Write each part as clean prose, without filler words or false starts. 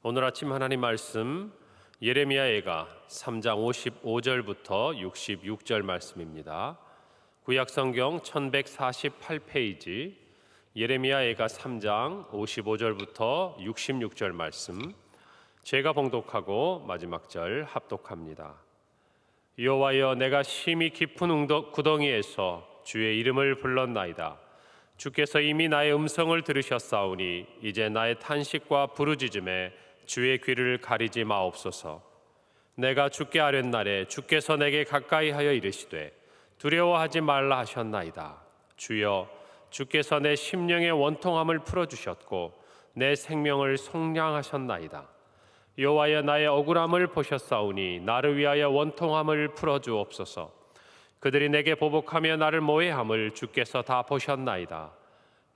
오늘 아침 하나님 말씀 예레미야애가 3장 55절부터 66절 말씀입니다. 구약성경 1148페이지 예레미야애가 3장 55절부터 66절 말씀, 제가 봉독하고 마지막 절 합독합니다. 여호와여, 내가 심히 깊은 구덩이에서 주의 이름을 불렀나이다. 주께서 이미 나의 음성을 들으셨사오니 이제 나의 탄식과 부르짖음에 주의 귀를 가리지 마옵소서. 내가 주께 아뢰날에 주께서 내게 가까이 하여 이르시되 두려워하지 말라 하셨나이다. 주여, 주께서 내 심령의 원통함을 풀어주셨고 내 생명을 속량하셨나이다. 여호와여, 나의 억울함을 보셨사오니 나를 위하여 원통함을 풀어주옵소서. 그들이 내게 보복하며 나를 모해함을 주께서 다 보셨나이다.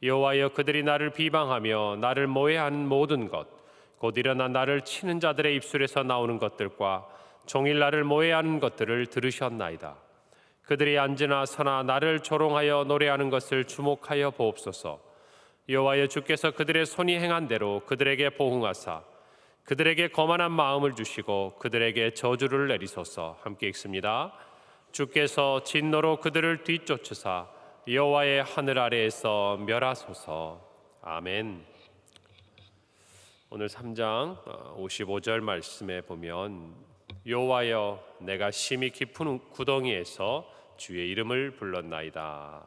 여호와여, 그들이 나를 비방하며 나를 모해하는 모든 것, 곧 일어나 나를 치는 자들의 입술에서 나오는 것들과 종일 나를 모해하는 것들을 들으셨나이다. 그들이 앉으나 서나 나를 조롱하여 노래하는 것을 주목하여 보옵소서. 여호와여, 주께서 그들의 손이 행한 대로 그들에게 보응하사 그들에게 거만한 마음을 주시고 그들에게 저주를 내리소서. 함께 읽습니다. 주께서 진노로 그들을 뒤쫓으사 여호와의 하늘 아래에서 멸하소서. 아멘. 오늘 3장 55절 말씀에 보면 여호와여, 내가 심히 깊은 구덩이에서 주의 이름을 불렀나이다.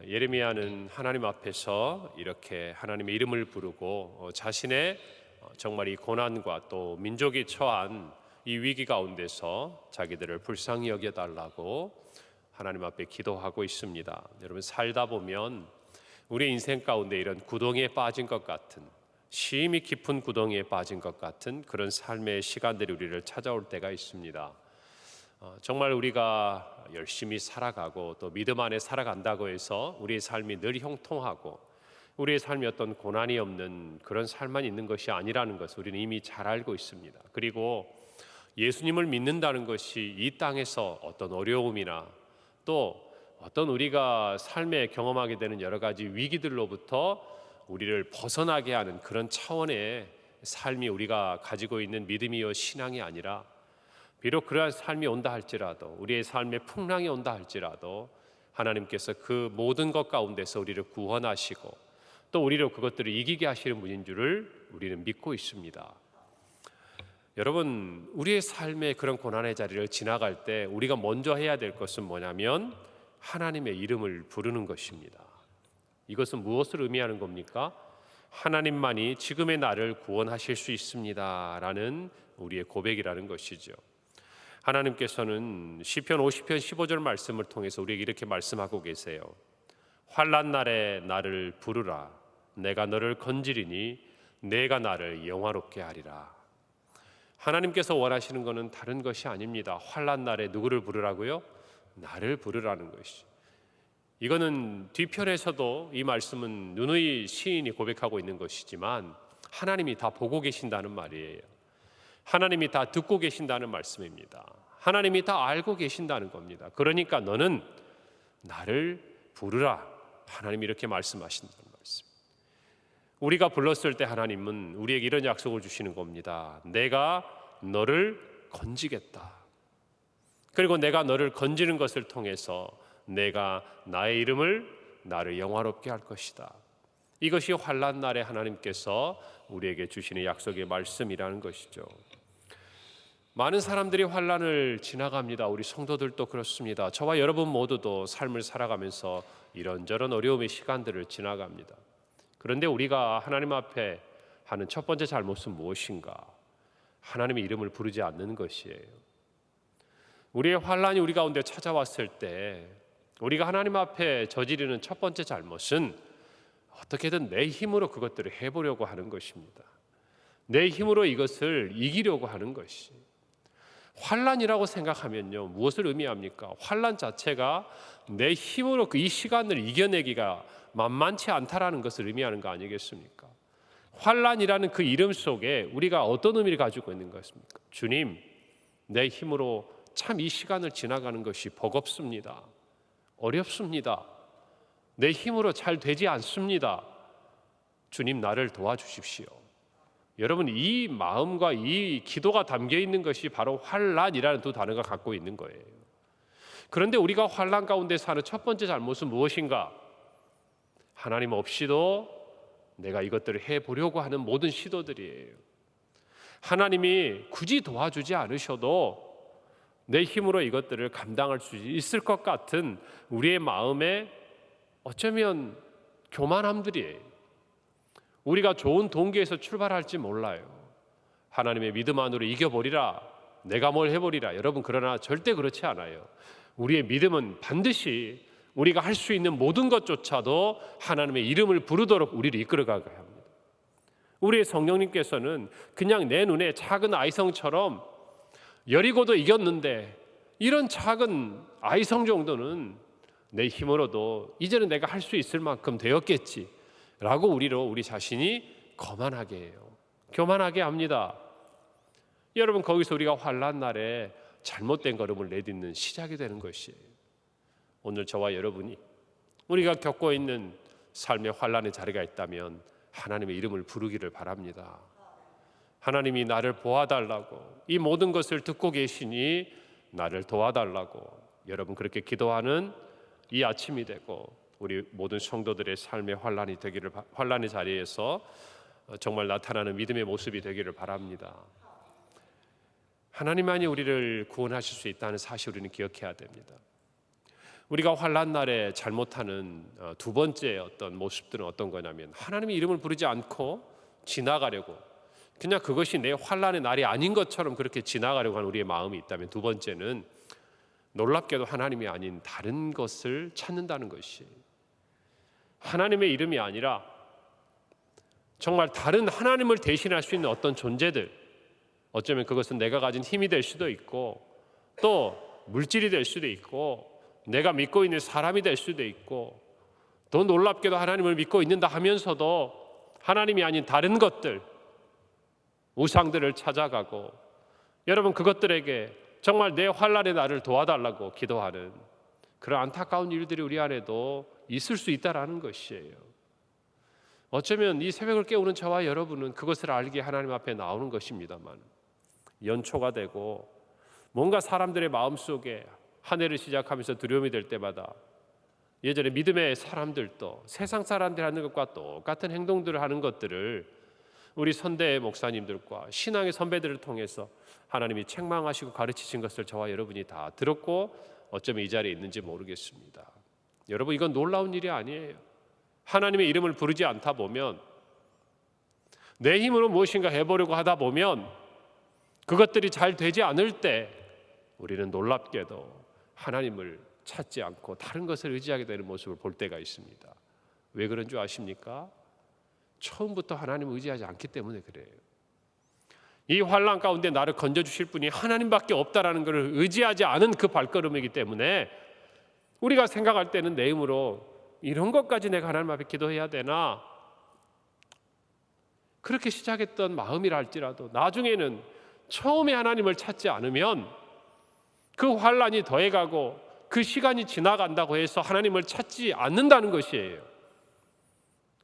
예레미야는 하나님 앞에서 이렇게 하나님의 이름을 부르고 자신의 정말 이 고난과 또 민족이 처한 이 위기 가운데서 자기들을 불쌍히 여겨달라고 하나님 앞에 기도하고 있습니다. 여러분, 살다 보면 우리 인생 가운데 이런 구덩이에 빠진 것 같은, 심히 깊은 구덩이에 빠진 것 같은 그런 삶의 시간들이 우리를 찾아올 때가 있습니다. 정말 우리가 열심히 살아가고 또 믿음 안에 살아간다고 해서 우리의 삶이 늘 형통하고 우리의 삶이 어떤 고난이 없는 그런 삶만 있는 것이 아니라는 것을 우리는 이미 잘 알고 있습니다. 그리고 예수님을 믿는다는 것이 이 땅에서 어떤 어려움이나 또 어떤 우리가 삶에 경험하게 되는 여러 가지 위기들로부터 우리를 벗어나게 하는 그런 차원의 삶이 우리가 가지고 있는 믿음이요 신앙이 아니라, 비록 그러한 삶이 온다 할지라도, 우리의 삶에 풍랑이 온다 할지라도 하나님께서 그 모든 것 가운데서 우리를 구원하시고 또 우리로 그것들을 이기게 하시는 분인 줄을 우리는 믿고 있습니다. 여러분, 우리의 삶의 그런 고난의 자리를 지나갈 때 우리가 먼저 해야 될 것은 뭐냐면 하나님의 이름을 부르는 것입니다. 이것은 무엇을 의미하는 겁니까? 하나님만이 지금의 나를 구원하실 수 있습니다 라는 우리의 고백이라는 것이죠. 하나님께서는 시편 50편 15절 말씀을 통해서 우리에게 이렇게 말씀하고 계세요. 환난 날에 나를 부르라. 내가 너를 건지리니 내가 나를 영화롭게 하리라. 하나님께서 원하시는 것은 다른 것이 아닙니다. 환난 날에 누구를 부르라고요? 나를 부르라는 것이. 이거는 뒤편에서도 이 말씀은 누누이 시인이 고백하고 있는 것이지만 하나님이 다 보고 계신다는 말이에요. 하나님이 다 듣고 계신다는 말씀입니다. 하나님이 다 알고 계신다는 겁니다. 그러니까 너는 나를 부르라. 하나님이 이렇게 말씀하신다는 말씀. 우리가 불렀을 때 하나님은 우리에게 이런 약속을 주시는 겁니다. 내가 너를 건지겠다. 그리고 내가 너를 건지는 것을 통해서 내가 나의 이름을 나를 영화롭게 할 것이다. 이것이 환난 날에 하나님께서 우리에게 주시는 약속의 말씀이라는 것이죠. 많은 사람들이 환난을 지나갑니다. 우리 성도들도 그렇습니다. 저와 여러분 모두도 삶을 살아가면서 이런저런 어려움의 시간들을 지나갑니다. 그런데 우리가 하나님 앞에 하는 첫 번째 잘못은 무엇인가? 하나님의 이름을 부르지 않는 것이에요. 우리의 환난이 우리 가운데 찾아왔을 때 우리가 하나님 앞에 저지르는 첫 번째 잘못은 어떻게든 내 힘으로 그것들을 해보려고 하는 것입니다. 내 힘으로 이것을 이기려고 하는 것이. 환난이라고 생각하면요, 무엇을 의미합니까? 환난 자체가 내 힘으로 이 시간을 이겨내기가 만만치 않다라는 것을 의미하는 거 아니겠습니까? 환난이라는 그 이름 속에 우리가 어떤 의미를 가지고 있는 것입니까? 주님, 내 힘으로 참 이 시간을 지나가는 것이 버겁습니다. 어렵습니다. 내 힘으로 잘 되지 않습니다. 주님, 나를 도와주십시오. 여러분, 이 마음과 이 기도가 담겨 있는 것이 바로 환난이라는 두 단어가 갖고 있는 거예요. 그런데 우리가 환난 가운데 사는 첫 번째 잘못은 무엇인가? 하나님 없이도 내가 이것들을 해보려고 하는 모든 시도들이에요. 하나님이 굳이 도와주지 않으셔도 내 힘으로 이것들을 감당할 수 있을 것 같은 우리의 마음에 어쩌면 교만함들이에요. 우리가 좋은 동기에서 출발할지 몰라요. 하나님의 믿음 안으로 이겨버리라, 내가 뭘 해버리라. 여러분, 그러나 절대 그렇지 않아요. 우리의 믿음은 반드시 우리가 할 수 있는 모든 것조차도 하나님의 이름을 부르도록 우리를 이끌어가야 합니다. 우리의 성령님께서는 그냥 내 눈에 작은 아이성처럼 여리고도 이겼는데 이런 작은 아이성 정도는 내 힘으로도 이제는 내가 할 수 있을 만큼 되었겠지 라고 우리 자신이 거만하게 해요. 교만하게 합니다. 여러분, 거기서 우리가 환난 날에 잘못된 걸음을 내딛는 시작이 되는 것이에요. 오늘 저와 여러분이 우리가 겪고 있는 삶의 환난의 자리가 있다면 하나님의 이름을 부르기를 바랍니다. 하나님이 나를 보아달라고, 이 모든 것을 듣고 계시니 나를 도와달라고, 여러분 그렇게 기도하는 이 아침이 되고 우리 모든 성도들의 삶의 환난의 자리에서 정말 나타나는 믿음의 모습이 되기를 바랍니다. 하나님만이 우리를 구원하실 수 있다는 사실을 우리는 기억해야 됩니다. 우리가 환난 날에 잘못하는 두 번째 어떤 모습들은 어떤 거냐면, 하나님의 이름을 부르지 않고 지나가려고, 그냥 그것이 내 환난의 날이 아닌 것처럼 그렇게 지나가려고 하는 우리의 마음이 있다면, 두 번째는 놀랍게도 하나님이 아닌 다른 것을 찾는다는 것이에요. 하나님의 이름이 아니라 정말 다른 하나님을 대신할 수 있는 어떤 존재들, 어쩌면 그것은 내가 가진 힘이 될 수도 있고 또 물질이 될 수도 있고 내가 믿고 있는 사람이 될 수도 있고, 더 놀랍게도 하나님을 믿고 있는다 하면서도 하나님이 아닌 다른 것들, 우상들을 찾아가고, 여러분 그것들에게 정말 내 환난의 날을 도와달라고 기도하는 그런 안타까운 일들이 우리 안에도 있을 수 있다라는 것이에요. 어쩌면 이 새벽을 깨우는 저와 여러분은 그것을 알기에 하나님 앞에 나오는 것입니다만, 연초가 되고 뭔가 사람들의 마음속에 한 해를 시작하면서 두려움이 될 때마다 예전에 믿음의 사람들도 세상 사람들이 하는 것과 똑같은 행동들을 하는 것들을 우리 선대 목사님들과 신앙의 선배들을 통해서 하나님이 책망하시고 가르치신 것을 저와 여러분이 다 들었고 어쩌면 이 자리에 있는지 모르겠습니다. 여러분, 이건 놀라운 일이 아니에요. 하나님의 이름을 부르지 않다 보면, 내 힘으로 무엇인가 해보려고 하다 보면 그것들이 잘 되지 않을 때 우리는 놀랍게도 하나님을 찾지 않고 다른 것을 의지하게 되는 모습을 볼 때가 있습니다. 왜 그런 줄 아십니까? 처음부터 하나님을 의지하지 않기 때문에 그래요. 이 환난 가운데 나를 건져주실 분이 하나님밖에 없다라는 것을 의지하지 않은 그 발걸음이기 때문에 우리가 생각할 때는 내 힘으로 이런 것까지 내가 하나님 앞에 기도해야 되나, 그렇게 시작했던 마음이라 할지라도 나중에는 처음에 하나님을 찾지 않으면 그 환난이 더해가고 그 시간이 지나간다고 해서 하나님을 찾지 않는다는 것이에요.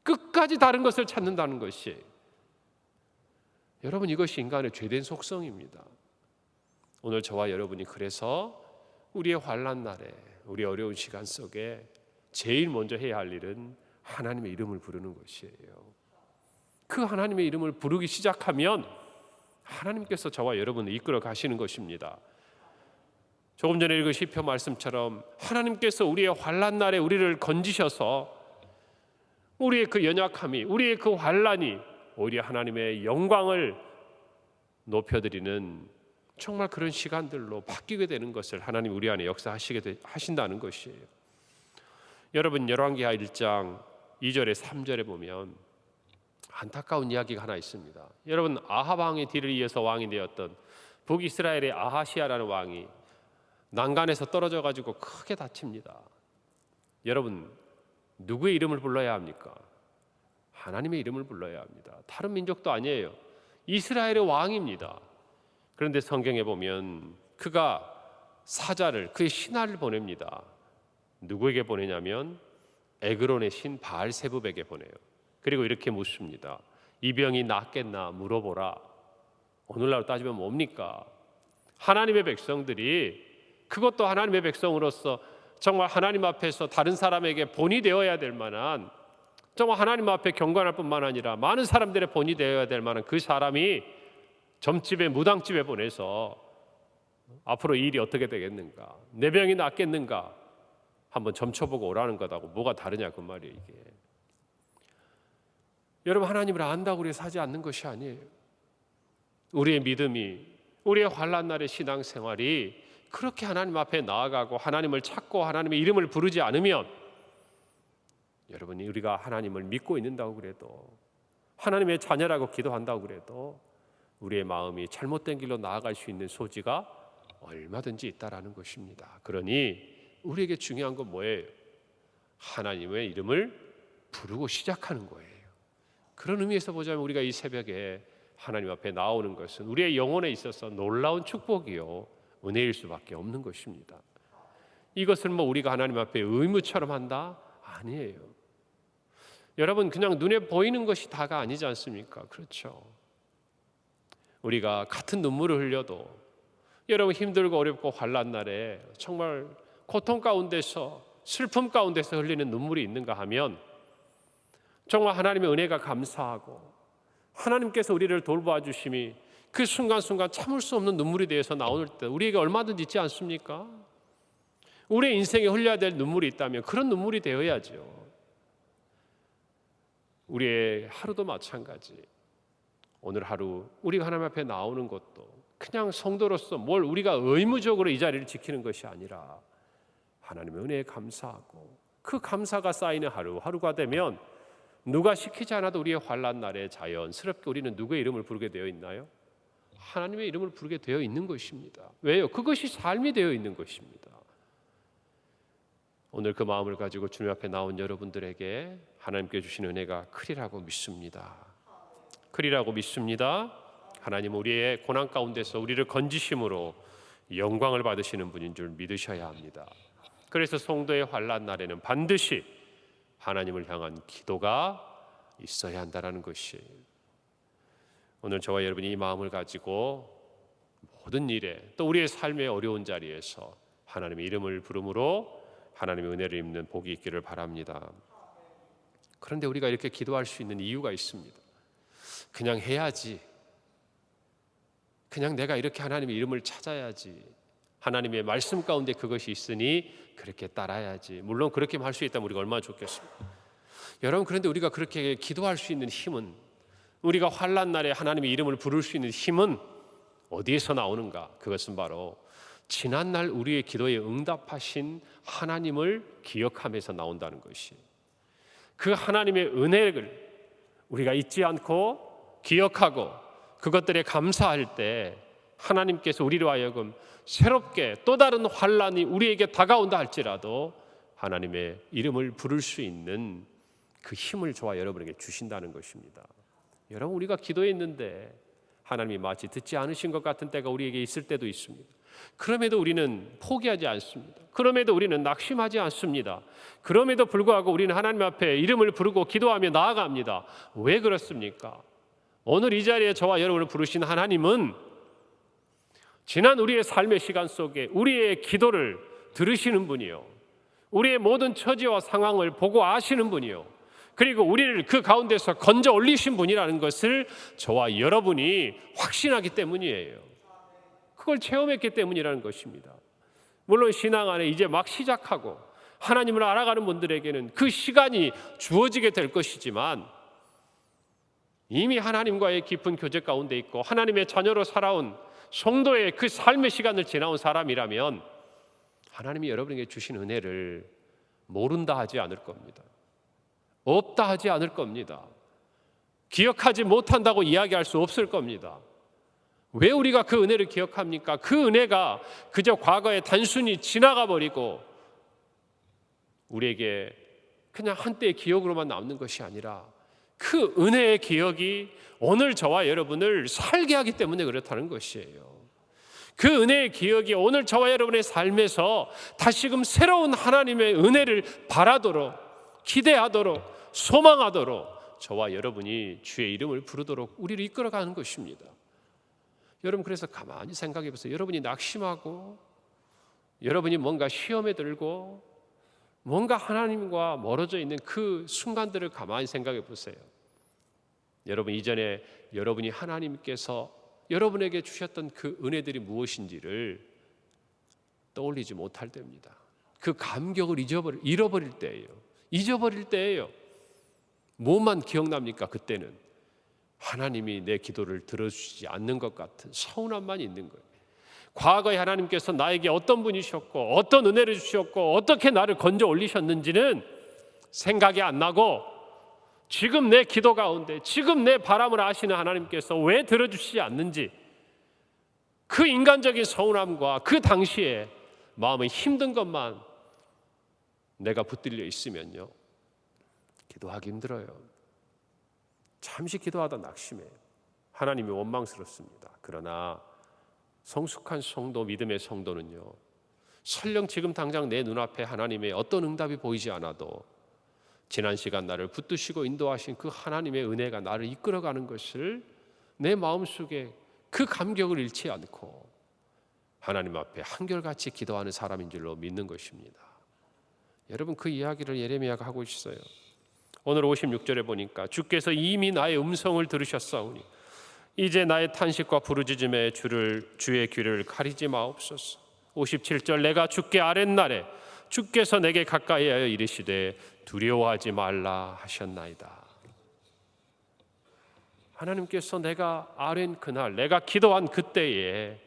끝까지 다른 것을 찾는다는 것이에요. 여러분, 이것이 인간의 죄된 속성입니다. 오늘 저와 여러분이 그래서 우리의 환난 날에, 우리 어려운 시간 속에 제일 먼저 해야 할 일은 하나님의 이름을 부르는 것이에요. 그 하나님의 이름을 부르기 시작하면 하나님께서 저와 여러분을 이끌어 가시는 것입니다. 조금 전에 읽은 시편 말씀처럼 하나님께서 우리의 환난 날에 우리를 건지셔서 우리의 그 연약함이, 우리의 그 환난이 오히려 하나님의 영광을 높여드리는 정말 그런 시간들로 바뀌게 되는 것을 하나님 우리 안에 하신다는 것이에요. 여러분, 열왕기하 1장 2절에 3절에 보면 안타까운 이야기가 하나 있습니다. 여러분, 아합 왕의 뒤를 이어서 왕이 되었던 북이스라엘의 아하시아라는 왕이 난간에서 떨어져 가지고 크게 다칩니다. 여러분, 누구의 이름을 불러야 합니까? 하나님의 이름을 불러야 합니다. 다른 민족도 아니에요. 이스라엘의 왕입니다. 그런데 성경에 보면 그가 사자를, 그의 신하를 보냅니다. 누구에게 보내냐면 에그론의 신 바알세붑에게 보내요. 그리고 이렇게 묻습니다. 이 병이 낫겠나 물어보라. 오늘날로 따지면 뭡니까? 하나님의 백성들이, 그것도 하나님의 백성으로서 정말 하나님 앞에서 다른 사람에게 본이 되어야 될 만한, 정말 하나님 앞에 경건할 뿐만 아니라 많은 사람들의 본이 되어야 될 만한 그 사람이 점집에 무당집에 보내서 앞으로 이 일이 어떻게 되겠는가, 내 병이 낫겠는가 한번 점쳐보고 오라는 것하고 뭐가 다르냐 그 말이에요. 이게 여러분, 하나님을 안다고 우리가 사지 않는 것이 아니에요. 우리의 믿음이, 우리의 환난날의 신앙생활이 그렇게 하나님 앞에 나아가고 하나님을 찾고 하나님의 이름을 부르지 않으면, 여러분이 우리가 하나님을 믿고 있는다고 그래도, 하나님의 자녀라고 기도한다고 그래도 우리의 마음이 잘못된 길로 나아갈 수 있는 소지가 얼마든지 있다라는 것입니다. 그러니 우리에게 중요한 건 뭐예요? 하나님의 이름을 부르고 시작하는 거예요. 그런 의미에서 보자면 우리가 이 새벽에 하나님 앞에 나오는 것은 우리의 영혼에 있어서 놀라운 축복이요 은혜일 수밖에 없는 것입니다. 이것을 우리가 하나님 앞에 의무처럼 한다? 아니에요. 여러분, 그냥 눈에 보이는 것이 다가 아니지 않습니까? 그렇죠. 우리가 같은 눈물을 흘려도, 여러분 힘들고 어렵고 환난 날에 정말 고통 가운데서, 슬픔 가운데서 흘리는 눈물이 있는가 하면 정말 하나님의 은혜가 감사하고 하나님께서 우리를 돌보아 주심이 그 순간순간 참을 수 없는 눈물이 되어서 나올 때 우리에게 얼마든지 있지 않습니까? 우리의 인생에 흘려야 될 눈물이 있다면 그런 눈물이 되어야죠. 우리의 하루도 마찬가지. 오늘 하루 우리가 하나님 앞에 나오는 것도 그냥 성도로서 뭘 우리가 의무적으로 이 자리를 지키는 것이 아니라 하나님의 은혜에 감사하고, 그 감사가 쌓이는 하루하루가 되면 누가 시키지 않아도 우리의 환난 날에 자연스럽게 우리는 누구의 이름을 부르게 되어 있나요? 하나님의 이름을 부르게 되어 있는 것입니다. 왜요? 그것이 삶이 되어 있는 것입니다. 오늘 그 마음을 가지고 주님 앞에 나온 여러분들에게 하나님께 주신 은혜가 크리라고 믿습니다. 크리라고 믿습니다. 하나님 우리의 고난 가운데서 우리를 건지심으로 영광을 받으시는 분인 줄 믿으셔야 합니다. 그래서 성도의 환난 날에는 반드시 하나님을 향한 기도가 있어야 한다는 것이, 오늘 저와 여러분이 이 마음을 가지고 모든 일에, 또 우리의 삶의 어려운 자리에서 하나님의 이름을 부름으로 하나님의 은혜를 입는 복이 있기를 바랍니다. 그런데 우리가 이렇게 기도할 수 있는 이유가 있습니다. 그냥 해야지, 그냥 내가 이렇게 하나님의 이름을 찾아야지, 하나님의 말씀 가운데 그것이 있으니 그렇게 따라야지. 물론 그렇게 할 수 있다면 우리가 얼마나 좋겠습니까? 여러분, 그런데 우리가 그렇게 기도할 수 있는 힘은, 우리가 환난 날에 하나님의 이름을 부를 수 있는 힘은 어디에서 나오는가? 그것은 바로 지난날 우리의 기도에 응답하신 하나님을 기억하면서 나온다는 것이, 그 하나님의 은혜를 우리가 잊지 않고 기억하고 그것들에 감사할 때 하나님께서 우리로 하여금 새롭게 또 다른 환난이 우리에게 다가온다 할지라도 하나님의 이름을 부를 수 있는 그 힘을 저와 여러분에게 주신다는 것입니다. 여러분, 우리가 기도했는데 하나님이 마치 듣지 않으신 것 같은 때가 우리에게 있을 때도 있습니다. 그럼에도 우리는 포기하지 않습니다. 그럼에도 우리는 낙심하지 않습니다. 그럼에도 불구하고 우리는 하나님 앞에 이름을 부르고 기도하며 나아갑니다. 왜 그렇습니까? 오늘 이 자리에 저와 여러분을 부르신 하나님은 지난 우리의 삶의 시간 속에 우리의 기도를 들으시는 분이요, 우리의 모든 처지와 상황을 보고 아시는 분이요, 그리고 우리를 그 가운데서 건져 올리신 분이라는 것을 저와 여러분이 확신하기 때문이에요. 그걸 체험했기 때문이라는 것입니다. 물론 신앙 안에 이제 막 시작하고 하나님을 알아가는 분들에게는 그 시간이 주어지게 될 것이지만, 이미 하나님과의 깊은 교제 가운데 있고 하나님의 자녀로 살아온 성도의 그 삶의 시간을 지나온 사람이라면 하나님이 여러분에게 주신 은혜를 모른다 하지 않을 겁니다. 없다 하지 않을 겁니다. 기억하지 못한다고 이야기할 수 없을 겁니다. 왜 우리가 그 은혜를 기억합니까? 그 은혜가 그저 과거에 단순히 지나가 버리고 우리에게 그냥 한때의 기억으로만 남는 것이 아니라 그 은혜의 기억이 오늘 저와 여러분을 살게 하기 때문에 그렇다는 것이에요. 그 은혜의 기억이 오늘 저와 여러분의 삶에서 다시금 새로운 하나님의 은혜를 바라도록, 기대하도록, 소망하도록 저와 여러분이 주의 이름을 부르도록 우리를 이끌어가는 것입니다. 여러분, 그래서 가만히 생각해 보세요. 여러분이 낙심하고 여러분이 뭔가 시험에 들고 뭔가 하나님과 멀어져 있는 그 순간들을 가만히 생각해 보세요. 여러분, 이전에 여러분이 하나님께서 여러분에게 주셨던 그 은혜들이 무엇인지를 떠올리지 못할 때입니다. 그 감격을 잃어버릴 때예요. 잊어버릴 때예요. 뭐만 기억납니까? 그때는 하나님이 내 기도를 들어주시지 않는 것 같은 서운함만 있는 거예요. 과거에 하나님께서 나에게 어떤 분이셨고 어떤 은혜를 주셨고 어떻게 나를 건져 올리셨는지는 생각이 안 나고, 지금 내 기도 가운데 지금 내 바람을 아시는 하나님께서 왜 들어주시지 않는지, 그 인간적인 서운함과 그 당시에 마음이 힘든 것만 내가 붙들려 있으면요, 기도하기 힘들어요. 잠시 기도하다 낙심해요. 하나님이 원망스럽습니다. 그러나 성숙한 성도, 믿음의 성도는요, 설령 지금 당장 내 눈앞에 하나님의 어떤 응답이 보이지 않아도 지난 시간 나를 붙드시고 인도하신 그 하나님의 은혜가 나를 이끌어가는 것을 내 마음속에 그 감격을 잃지 않고 하나님 앞에 한결같이 기도하는 사람인 줄로 믿는 것입니다. 여러분, 그 이야기를 예레미야가 하고 있어요. 오늘 56절에 보니까 주께서 이미 나의 음성을 들으셨사오니 이제 나의 탄식과 부르짖음에 주의 귀를 가리지 마옵소서. 57절, 내가 주께 아랫날에 주께서 내게 가까이 하여 이르시되 두려워하지 말라 하셨나이다. 하나님께서 내가 아랜 그날, 내가 기도한 그때에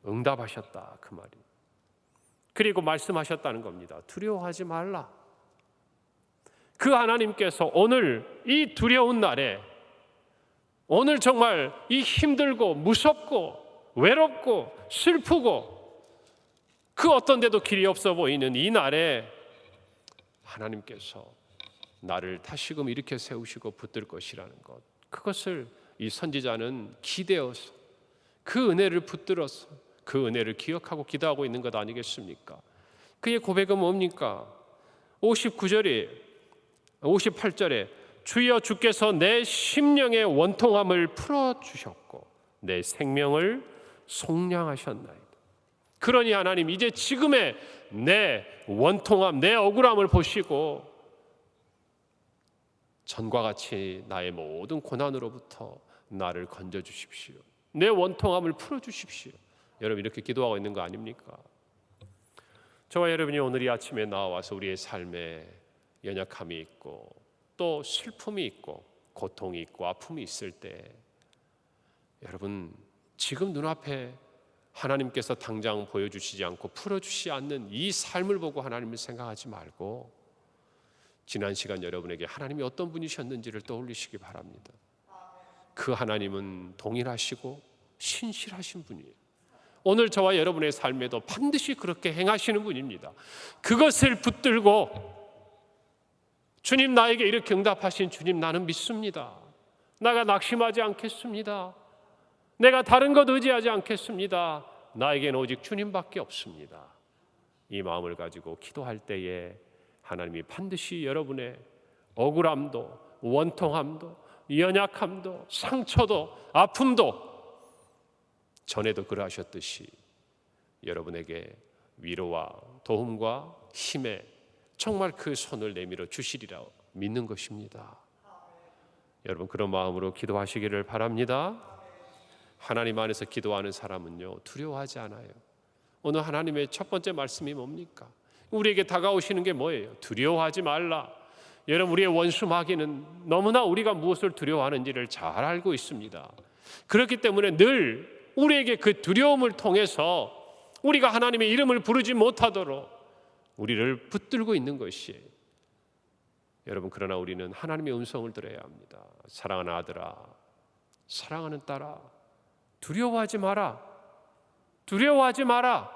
응답하셨다, 그 말이. 그리고 말씀하셨다는 겁니다. 두려워하지 말라. 그 하나님께서 오늘 이 두려운 날에, 오늘 정말 이 힘들고 무섭고 외롭고 슬프고 그 어떤 데도 길이 없어 보이는 이 날에 하나님께서 나를 다시금 일으켜 세우시고 붙들 것이라는 것, 그것을 이 선지자는 기대어서 그 은혜를 붙들어서 그 은혜를 기억하고 기도하고 있는 것 아니겠습니까? 그의 고백은 뭡니까? 58절에 주여 주께서 내 심령의 원통함을 풀어주셨고 내 생명을 속량하셨나이다. 그러니 하나님, 이제 지금의 내 원통함, 내 억울함을 보시고 전과 같이 나의 모든 고난으로부터 나를 건져주십시오. 내 원통함을 풀어주십시오. 여러분, 이렇게 기도하고 있는 거 아닙니까? 저와 여러분이 오늘 이 아침에 나와서 우리의 삶에 연약함이 있고 또 슬픔이 있고 고통이 있고 아픔이 있을 때, 여러분, 지금 눈앞에 하나님께서 당장 보여주시지 않고 풀어주시지 않는 이 삶을 보고 하나님을 생각하지 말고 지난 시간 여러분에게 하나님이 어떤 분이셨는지를 떠올리시기 바랍니다. 그 하나님은 동일하시고 신실하신 분이에요. 오늘 저와 여러분의 삶에도 반드시 그렇게 행하시는 분입니다. 그것을 붙들고 주님, 나에게 이렇게 응답하신 주님, 나는 믿습니다. 내가 낙심하지 않겠습니다. 내가 다른 것 의지하지 않겠습니다. 나에게는 오직 주님밖에 없습니다. 이 마음을 가지고 기도할 때에 하나님이 반드시 여러분의 억울함도 원통함도 연약함도 상처도 아픔도 전에도 그러하셨듯이 여러분에게 위로와 도움과 힘에 정말 그 손을 내밀어 주시리라 믿는 것입니다. 여러분, 그런 마음으로 기도하시기를 바랍니다. 하나님 안에서 기도하는 사람은요, 두려워하지 않아요. 오늘 하나님의 첫 번째 말씀이 뭡니까? 우리에게 다가오시는 게 뭐예요? 두려워하지 말라. 여러분, 우리의 원수 마귀는 너무나 우리가 무엇을 두려워하는지를 잘 알고 있습니다. 그렇기 때문에 늘 우리에게 그 두려움을 통해서 우리가 하나님의 이름을 부르지 못하도록 우리를 붙들고 있는 것이에요. 여러분, 그러나 우리는 하나님의 음성을 들어야 합니다. 사랑하는 아들아, 사랑하는 딸아, 두려워하지 마라. 두려워하지 마라.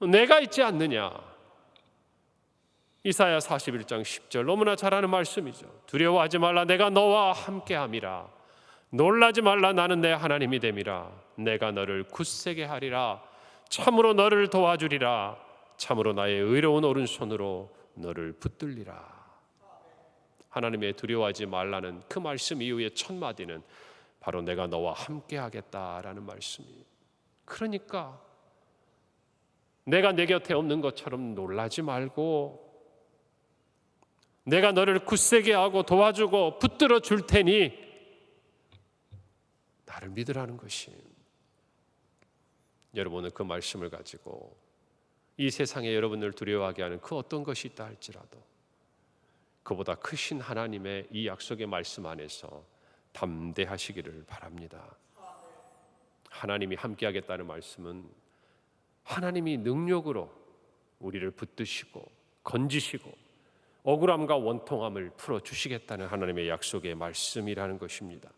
내가 있지 않느냐. 이사야 41장 10절, 너무나 잘 아는 말씀이죠. 두려워하지 말라, 내가 너와 함께함이라. 놀라지 말라, 나는 내 하나님이 됨이라. 내가 너를 굳세게 하리라. 참으로 너를 도와주리라. 참으로 나의 의로운 오른손으로 너를 붙들리라. 하나님의 두려워하지 말라는 그 말씀 이후의 첫 마디는 바로 내가 너와 함께 하겠다라는 말씀이에요. 그러니까 내가 내 곁에 없는 것처럼 놀라지 말고 내가 너를 굳세게 하고 도와주고 붙들어 줄 테니 나를 믿으라는 것이. 여러분은 그 말씀을 가지고 이 세상에 여러분을 두려워하게 하는 그 어떤 것이 있다 할지라도 그보다 크신 하나님의 이 약속의 말씀 안에서 담대하시기를 바랍니다. 하나님이 함께하겠다는 말씀은 하나님이 능력으로 우리를 붙드시고 건지시고 억울함과 원통함을 풀어주시겠다는 하나님의 약속의 말씀이라는 것입니다.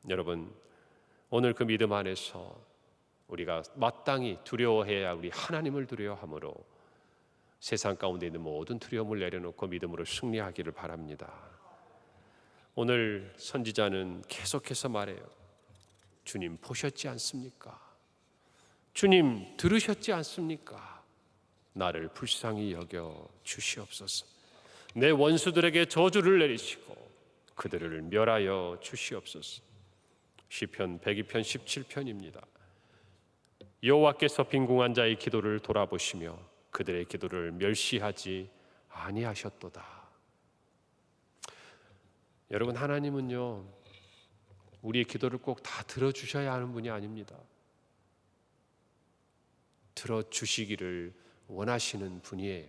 여러분, 오늘 그 믿음 안에서 우리가 마땅히 두려워해야 우리 하나님을 두려워함으로 세상 가운데 있는 모든 두려움을 내려놓고 믿음으로 승리하기를 바랍니다. 오늘 선지자는 계속해서 말해요. 주님 보셨지 않습니까? 주님 들으셨지 않습니까? 나를 불쌍히 여겨 주시옵소서. 내 원수들에게 저주를 내리시고 그들을 멸하여 주시옵소서. 시편 102편 17편입니다. 여호와께서 빈궁한 자의 기도를 돌아보시며 그들의 기도를 멸시하지 아니하셨도다. 여러분, 하나님은요 우리의 기도를 꼭 다 들어주셔야 하는 분이 아닙니다. 들어주시기를 원하시는 분이에요.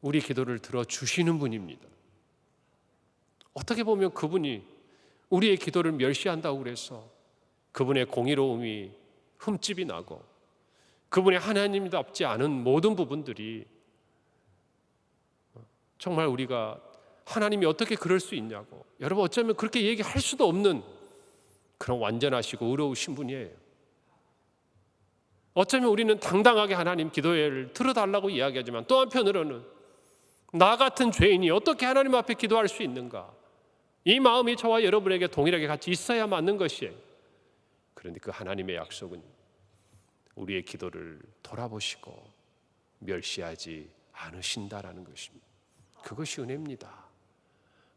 우리 기도를 들어주시는 분입니다. 어떻게 보면 그분이 우리의 기도를 멸시한다고 그래서 그분의 공의로움이 흠집이 나고 그분의 하나님답지 않은 모든 부분들이 정말 우리가 하나님이 어떻게 그럴 수 있냐고, 여러분 어쩌면 그렇게 얘기할 수도 없는 그런 완전하시고 의로우신 분이에요. 어쩌면 우리는 당당하게 하나님 기도를 들어달라고 이야기하지만 또 한편으로는 나 같은 죄인이 어떻게 하나님 앞에 기도할 수 있는가, 이 마음이 저와 여러분에게 동일하게 같이 있어야 맞는 것이에요. 그런데 그 하나님의 약속은 우리의 기도를 돌아보시고 멸시하지 않으신다라는 것입니다. 그것이 은혜입니다.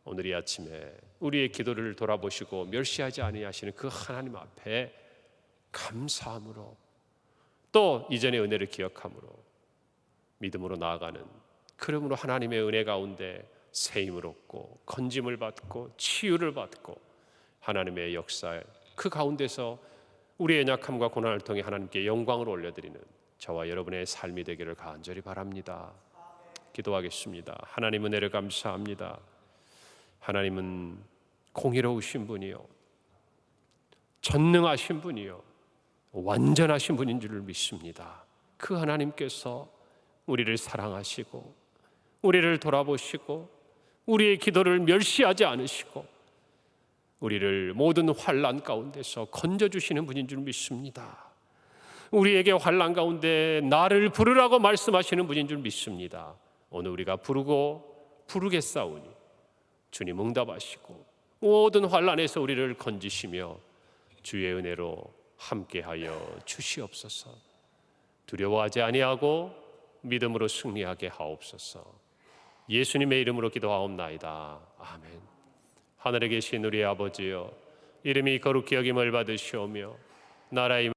오늘 이 아침에 우리의 기도를 돌아보시고 멸시하지 아니하시는 그 하나님 앞에 감사함으로 또 이전의 은혜를 기억함으로 믿음으로 나아가는, 그러므로 하나님의 은혜 가운데 세임을 얻고 건짐을 받고 치유를 받고 하나님의 역사 그 가운데서 우리의 연약함과 고난을 통해 하나님께 영광을 올려드리는 저와 여러분의 삶이 되기를 간절히 바랍니다. 기도하겠습니다. 하나님 은혜를 감사합니다. 하나님은 공의로우신 분이요 전능하신 분이요 완전하신 분인 줄 믿습니다. 그 하나님께서 우리를 사랑하시고 우리를 돌아보시고 우리의 기도를 멸시하지 않으시고 우리를 모든 환난 가운데서 건져주시는 분인 줄 믿습니다. 우리에게 환난 가운데 나를 부르라고 말씀하시는 분인 줄 믿습니다. 오늘 우리가 부르고 부르겠사오니 주님 응답하시고 모든 환난에서 우리를 건지시며 주의 은혜로 함께하여 주시옵소서. 두려워하지 아니하고 믿음으로 승리하게 하옵소서. 예수님의 이름으로 기도하옵나이다. 아멘. 하늘에 계신 우리 아버지여, 이름이 거룩히 여김을 받으시오며 나라의